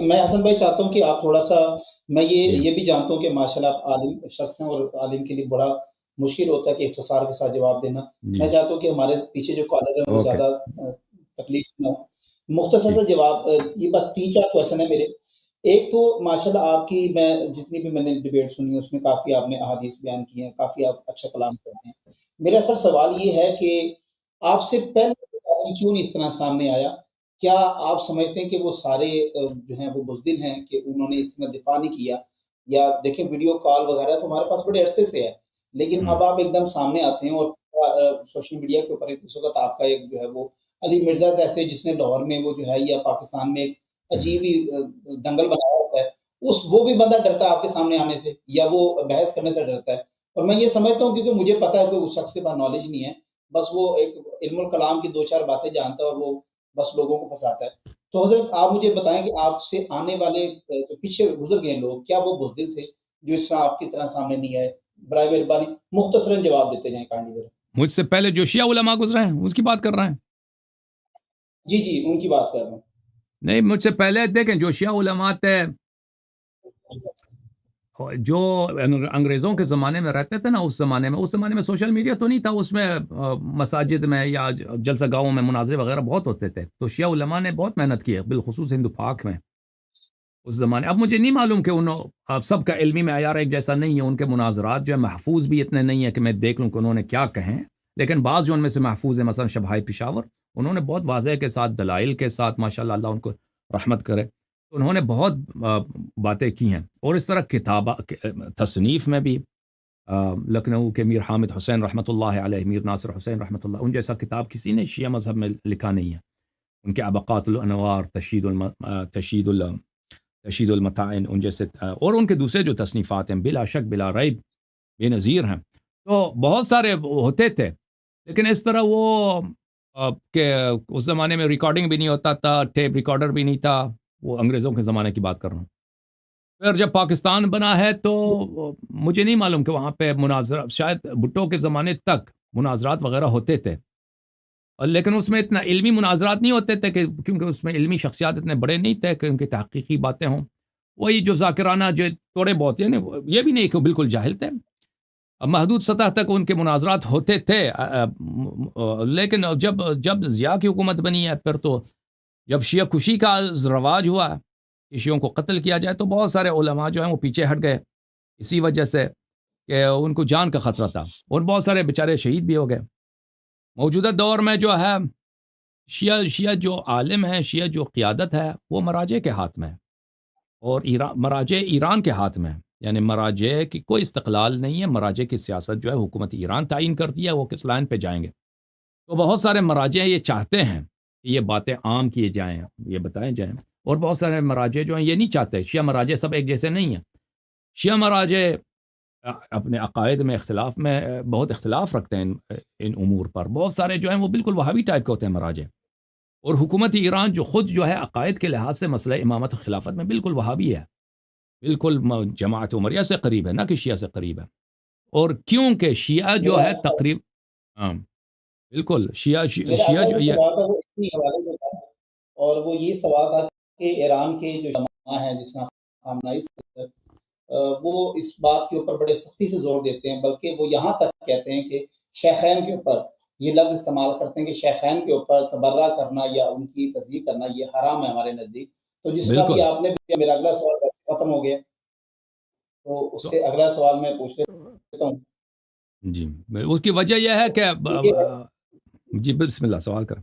میں حسن بھائی چاہتا ہوں کہ آپ تھوڑا سا، میں جی یہ بھی جانتا ہوں کہ ماشاءاللہ آپ عالم شخص ہیں اور عالم کے لیے بڑا مشکل ہوتا ہے کہ اختصار کے ساتھ جواب دینا۔ جی میں چاہتا ہوں کہ ہمارے پیچھے جو کالر ہیں وہ اوکے زیادہ تکلیف نہ ہو۔ مختصر جی سا جواب، یہ بس 3-4 کویشچن ہے میرے۔ ایک تو ماشاءاللہ آپ کی، میں جتنی بھی میں نے ڈیبیٹ سنی ہے اس میں کافی آپ نے احادیث بیان کی ہیں، کافی آپ اچھا کلام کرتے ہیں۔ میرا اصل سوال یہ ہے کہ آپ سے پہلے کیوں نہیں اس طرح سامنے آیا؟ کیا آپ سمجھتے ہیں کہ وہ سارے جو ہیں وہ بزدل ہیں کہ انہوں نے اس طرح دفاع نہیں کیا؟ یا دیکھیں ویڈیو کال وغیرہ تو ہمارے پاس بڑے عرصے سے ہے، لیکن ہوں اب آپ ایک دم سامنے آتے ہیں اور سوشل میڈیا کے اوپر اس وقت آپ کا ایک جو ہے وہ علی مرزا جیسے، جس نے لاہور میں وہ جو ہے یا پاکستان میں ایک ہوں عجیب ہی دنگل بنایا ہوتا ہے، وہ بھی بندہ ڈرتا ہے آپ کے سامنے آنے سے یا وہ بحث کرنے سے ڈرتا ہے؟ اور میں یہ سمجھتا ہوں کیونکہ مجھے پتا ہے کہ اس شخص کے پاس نالج نہیں ہے، بس وہ ایک علم الکلام کی 2-4 باتیں جانتا ہے اور وہ بس لوگوں کو پھنساتا ہے۔ تو حضرت آپ مجھے بتائیں کہ آپ سے آنے والے جو پیچھے گزر گئے لوگ، کیا وہ بزدل تھے جو اس طرح آپ کی طرح سامنے نہیں آئے؟ برائے مہربانی مختصراً جواب دیتے جائیں کائنڈلی ذرا۔ مجھ سے پہلے جو شیعہ علماء گزرے ہیں اس کی بات کر رہے ہیں؟ جی جی، ان کی بات کر رہا ہوں۔ نہیں، مجھ سے پہلے دیکھیں جو شیعہ علماء تھے، جو انگریزوں کے زمانے میں رہتے تھے نا، اس زمانے میں سوشل میڈیا تو نہیں تھا، اس میں مساجد میں یا جلسہ گاہوں میں مناظرے وغیرہ بہت ہوتے تھے، تو شیعہ علماء نے بہت محنت کی ہے، بالخصوص ہند پاک میں اس زمانے۔ اب مجھے نہیں معلوم کہ اب سب کا علمی معیار ایک جیسا نہیں ہے، ان کے مناظرات جو ہے محفوظ بھی اتنے نہیں ہیں کہ میں دیکھ لوں کہ انہوں نے کیا کہیں، لیکن بعض جو ان میں سے محفوظ ہیں، مثلا شبہائے پشاور، انہوں نے بہت واضح کے ساتھ دلائل کے ساتھ، ماشاءاللہ اللہ ان کو رحمت کرے، تو انہوں نے بہت باتیں کی ہیں، اور اس طرح کتابہ تصنیف میں بھی لکھنؤ کے میر حامد حسین رحمۃ اللہ علیہ، میر ناصر حسین رحمۃ اللہ، ان جیسا کتاب کسی نے شیعہ مذہب میں لکھا نہیں ہے۔ ان کے ابقات الانوار، تشید المتائن، ان جیسے اور ان کے دوسرے جو تصنیفات ہیں بلا شک بلا ریب بے نظیر ہیں، تو بہت سارے ہوتے تھے، لیکن اس طرح وہ کہ اس زمانے میں ریکارڈنگ بھی نہیں ہوتا تھا، ٹیپ ریکارڈر بھی نہیں تھا، وہ انگریزوں کے زمانے کی بات کر رہا ہوں۔ پھر جب پاکستان بنا ہے تو مجھے نہیں معلوم کہ وہاں پہ مناظرہ، شاید بھٹو کے زمانے تک مناظرات وغیرہ ہوتے تھے، لیکن اس میں اتنا علمی مناظرات نہیں ہوتے تھے، کہ کیونکہ اس میں علمی شخصیات اتنے بڑے نہیں تھے کہ ان کی تحقیقی باتیں ہوں، وہی جو ذاکرانہ جو تھوڑے بہت، یعنی یہ بھی نہیں کہ وہ بالکل جاہل تھے، محدود سطح تک ان کے مناظرات ہوتے تھے، لیکن جب ضیاء کی حکومت بنی ہے، پھر تو جب شیعہ کشی کا رواج ہوا کہ شیعوں کو قتل کیا جائے، تو بہت سارے علماء جو ہیں وہ پیچھے ہٹ گئے، اسی وجہ سے کہ ان کو جان کا خطرہ تھا، اور بہت سارے بیچارے شہید بھی ہو گئے۔ موجودہ دور میں جو ہے شیعہ جو عالم ہے، شیعہ جو قیادت ہے، وہ مراجع کے ہاتھ میں ہے، اور مراجع ایران کے ہاتھ میں ہے، یعنی مراجع کی کوئی استقلال نہیں ہے، مراجع کی سیاست جو ہے حکومت ایران تعین کرتی ہے، وہ کس لائن پہ جائیں گے۔ تو بہت سارے مراجع یہ چاہتے ہیں کہ یہ باتیں عام کیے جائیں، یہ بتائیں جائیں، اور بہت سارے مراجع جو ہیں یہ نہیں چاہتے، شیعہ مراجع سب ایک جیسے نہیں ہیں، شیعہ مراجع اپنے عقائد میں بہت اختلاف رکھتے ہیں ان امور پر، بہت سارے جو ہیں وہ بالکل وہابی ٹائپ کے ہوتے ہیں مراجع، اور حکومت ایران جو خود جو ہے عقائد کے لحاظ سے مسئلہ امامت و خلافت میں بالکل وہابی ہے، بالکل جماعت عمریہ سے قریب ہے، نہ کہ شیعہ سے قریب ہے، اور کیونکہ شیعہ جو ہے میرا تقریب، ہاں بالکل، میرا شیعہ اگلا جو جو یہ سوال تھا وہ اسی حوالے سے تھا، اور وہ یہ سوال تھا کہ ایران کے جو علماء ہیں جس میں خامنائی سے وہ اس بات کے اوپر بڑے سختی سے زور دیتے ہیں، بلکہ وہ یہاں تک کہتے ہیں کہ شیخین کے اوپر یہ لفظ استعمال کرتے ہیں کہ شیخین کے اوپر تبرہ کرنا یا ان کی تصدیق کرنا یہ حرام ہے ہمارے نزدیک۔ تو جس طرح کہ بالکل، آپ نے بھی، میرا اگلا سوال ختم ہو گیا، تو اس تو سے اگلا سوال میں پوچھ لیتا ہوں۔ جی، اس کی وجہ یہ ہے کہ وہ یہ ہے، جی بسم اللہ سوال کریں۔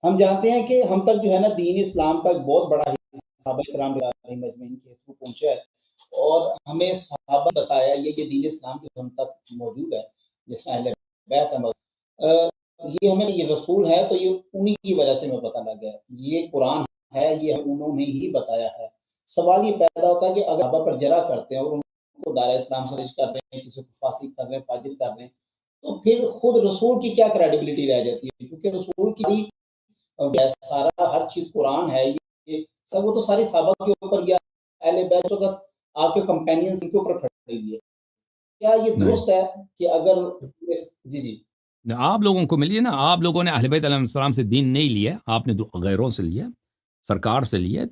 ہم جانتے ہیں کہ ہم تک جو ہے نا دین اسلام کا ایک بہت بڑا حصہ صحابہ کرام علیہم اجمعین کے تھرو پہنچا ہے، اور ہمیں صحابہ بتایا یہ دین اسلام کے ہم تک موجود ہے، جس میں اہل بیت ہے، یہ ہمیں یہ رسول ہے تو یہ انہی کی وجہ سے ہمیں پتہ لگ گیا ہے، یہ قرآن ہے یہ انہوں نے ہی بتایا ہے۔ سوال یہ پیدا ہوتا ہے کہ اگر صحابہ پر جرح کرتے ہیں اور ان کو دائرہ اسلام سے خارج کر رہے ہیں، کسی کو فاسق کر رہے ہیں، فاجر کر رہے ہیں، تو پھر خود رسول کی کیا کریڈیبلٹی رہ جاتی ہے؟ کیونکہ رسول کی سارا ہر چیز قرآن ہے، یہ سب وہ تو ساری صحابہ کے اوپر یا اہل بیت وقت آپ کے کمپینینز ان کے اوپر کھڑی ہوئی ہے۔ کیا یہ نہیں، درست ہے کہ اگر جی جی آپ لوگوں کو ملیے نا، آپ لوگوں نے اہل بیت علیہ السلام سے دین نہیں لیا، آپ نے غیروں سے لیا، سرکار سے لیے.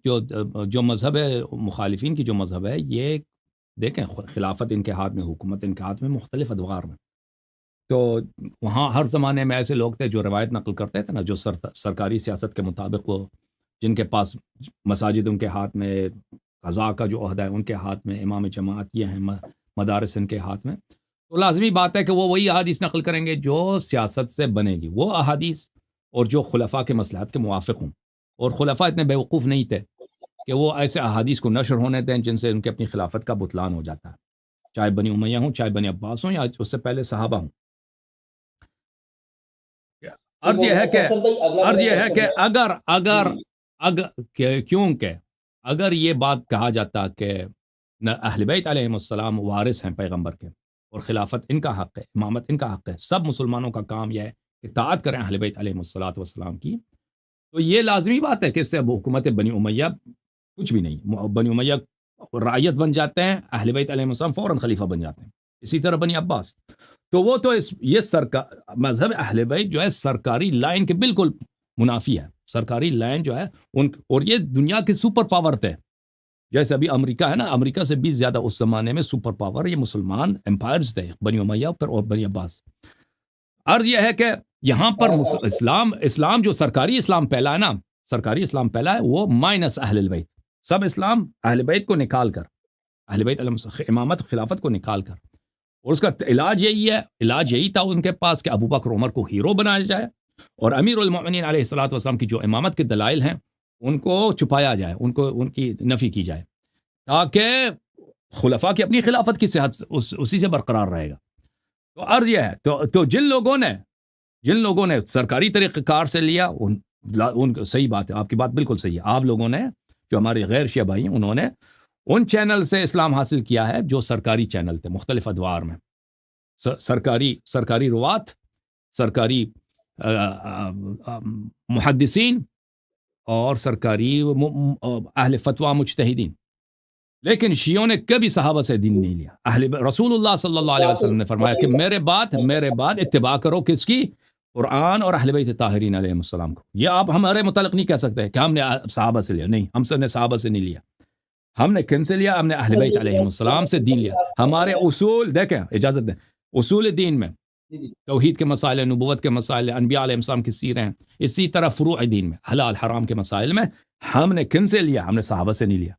جو مذہب ہے مخالفین کی جو مذہب ہے یہ دیکھیں خلافت ان کے ہاتھ میں, حکومت ان کے ہاتھ میں مختلف ادوار میں. تو وہاں ہر زمانے میں ایسے لوگ تھے جو روایت نقل کرتے تھے نا, جو سرکاری سیاست کے مطابق وہ جن کے پاس مساجد ان کے ہاتھ میں, قضاء کا جو عہدہ ہے ان کے ہاتھ میں, امام جماعت یہ ہیں, مدارس ان کے ہاتھ میں, تو لازمی بات ہے کہ وہ وہی احادیث نقل کریں گے جو سیاست سے بنے گی, وہ احادیث اور جو خلفاء کے مصلحت کے موافق ہوں. اور خلفاء اتنے بیوقوف نہیں تھے کہ وہ ایسے احادیث کو نشر ہونے دیں جن سے ان کے اپنی خلافت کا بطلان ہو جاتا ہے, چاہے بنی امیہ ہوں, چاہے بنی عباس ہوں, یا اس سے پہلے صحابہ ہوں. عرض یہ ہے کہ کیونکہ اگر یہ بات کہا جاتا کہ اہل بیت علیہم السلام وارث ہیں پیغمبر کے اور خلافت ان کا حق ہے, امامت ان کا حق ہے, سب مسلمانوں کا کام یہ ہے کہ اطاعت کریں اہل بیت علیہم السلام کی, تو یہ لازمی بات ہے کہ اس سے اب حکومت بنی امیہ کچھ بھی نہیں. بنی امیہ رعیت بن جاتے ہیں, اہل بیت علیہم السلام فوراً خلیفہ بن جاتے ہیں. اسی طرح بنی عباس, تو وہ تو یہ مذہب اہل بیت جو ہے سرکاری لائن کے بالکل منافی ہے. سرکاری لائن جو ہے اور یہ دنیا کے سپر پاور تھے, جیسے ابھی امریکہ ہے نا, امریکہ سے بھی زیادہ اس زمانے میں سپر پاور یہ مسلمان امپائرز تھے, بنی امیہ اور بنی عباس. عرض یہ ہے کہ یہاں پر اسلام جو سرکاری اسلام پھیلا ہے نا, سرکاری اسلام پھیلا ہے وہ مائنس اہل البیت, سب اسلام اہل بیت کو نکال کر, اہل بیت امامت خلافت کو نکال کر, اور اس کا علاج یہی تھا ان کے پاس کہ ابو بکر عمر کو ہیرو بنایا جائے اور امیر المؤمنین علیہ الصلوۃ والسلام کی جو امامت کے دلائل ہیں ان کو چھپایا جائے, ان کی نفی کی جائے, تاکہ خلفاء کی اپنی خلافت کی صحت اسی سے برقرار رہے گا. تو عرض یہ ہے تو جن لوگوں نے سرکاری طریقہ کار سے لیا ان صحیح بات ہے, آپ کی بات بالکل صحیح ہے. آپ لوگوں نے جو ہمارے غیر شیعہ بھائی ہیں انہوں نے ان چینل سے اسلام حاصل کیا ہے جو سرکاری چینل تھے مختلف ادوار میں, سرکاری روات, سرکاری محدثین اور سرکاری اہل فتویٰ مجتہدین. لیکن شیعوں نے کبھی صحابہ سے دین نہیں لیا. رسول اللہ صلی اللہ علیہ وسلم نے فرمایا کہ میرے بعد اتباع کرو کس کی, قرآن اور اہل بیت طاہرین علیہ السلام کو. یہ آپ ہمارے متعلق نہیں کہہ سکتے کہ ہم نے صحابہ سے لیا, نہیں, ہم سب نے صحابہ سے نہیں لیا. ہم نے کن سے لیا؟ ہم نے اہل بیت علیہ السلام سے دین لیا. ہمارے اصول دیکھیں, اجازت دیں, اصول دین میں توحید کے مسائل, نبوت کے مسائل, انبیاء علیہ السلام کی سیریں ہیں, اسی طرح فروع دین میں حلال حرام کے مسائل میں ہم نے کن سے لیا؟ ہم نے صحابہ سے نہیں لیا.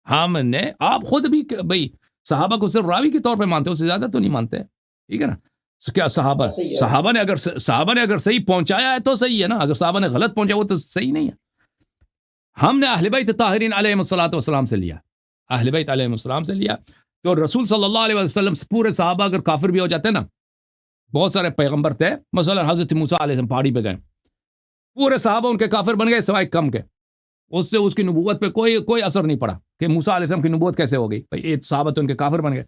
ہم نے, آپ خود بھی بھئی صحابہ کو صرف راوی کے طور پہ مانتے, اس سے زیادہ تو نہیں مانتے, ٹھیک ہے نا. کیا صحابہ نے اگر صحیح پہنچایا ہے تو صحیح ہے نا, اگر صحابہ نے غلط پہنچایا وہ تو صحیح نہیں ہے. ہم نے اہل بیت طاہرین علیہ السلام سے لیا, اہل بیت علیہ السلام سے لیا. تو رسول صلی اللہ علیہ وسلم پورے صحابہ اگر کافر بھی ہو جاتے نا, بہت سارے پیغمبر تھے, مثلا حضرت موسیٰ علیہ السلام پہاڑی پہ گئے, پورے صحابہ ان کے کافر بن گئے سوائے کم کے, اس سے اس کی نبوت پہ کوئی اثر نہیں پڑا کہ موسیٰ علیہ السلام کی نبوت کیسے ہو گئی, یہ صحابہ تو ان کے کافر بن گئے.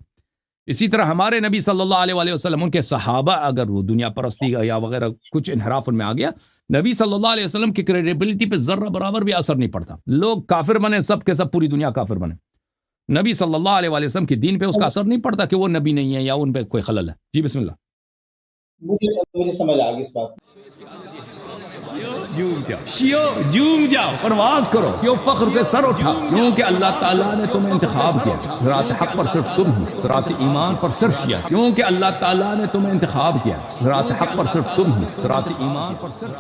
اسی طرح ہمارے نبی صلی اللہ علیہ وسلم, ان کے صحابہ اگر وہ دنیا پرستی یا وغیرہ کچھ انحراف ان میں آ گیا, نبی صلی اللہ علیہ وسلم کی کریڈیبلٹی پہ ذرہ برابر بھی اثر نہیں پڑتا. لوگ کافر بنے, سب کے سب پوری دنیا کافر بنے, نبی صلی اللہ علیہ وسلم کی دین پہ اس کا اثر نہیں پڑتا کہ وہ نبی نہیں ہے یا ان پہ کوئی خلل ہے. جی بسم اللہ. مجھے سمجھ آ گئی اس بات. جوم جاؤ, پرواز کرو, کیوں فخر سے سر اٹھا, کیونکہ اللہ تعالیٰ نے تمہیں انتخاب کیا. صراط حق پر صرف تم ہو, صراط ایمان پر صرف کیا, کیونکہ اللہ تعالیٰ نے تمہیں انتخاب کیا. صراط حق پر صرف تم ہو, صراط ایمان پر صرف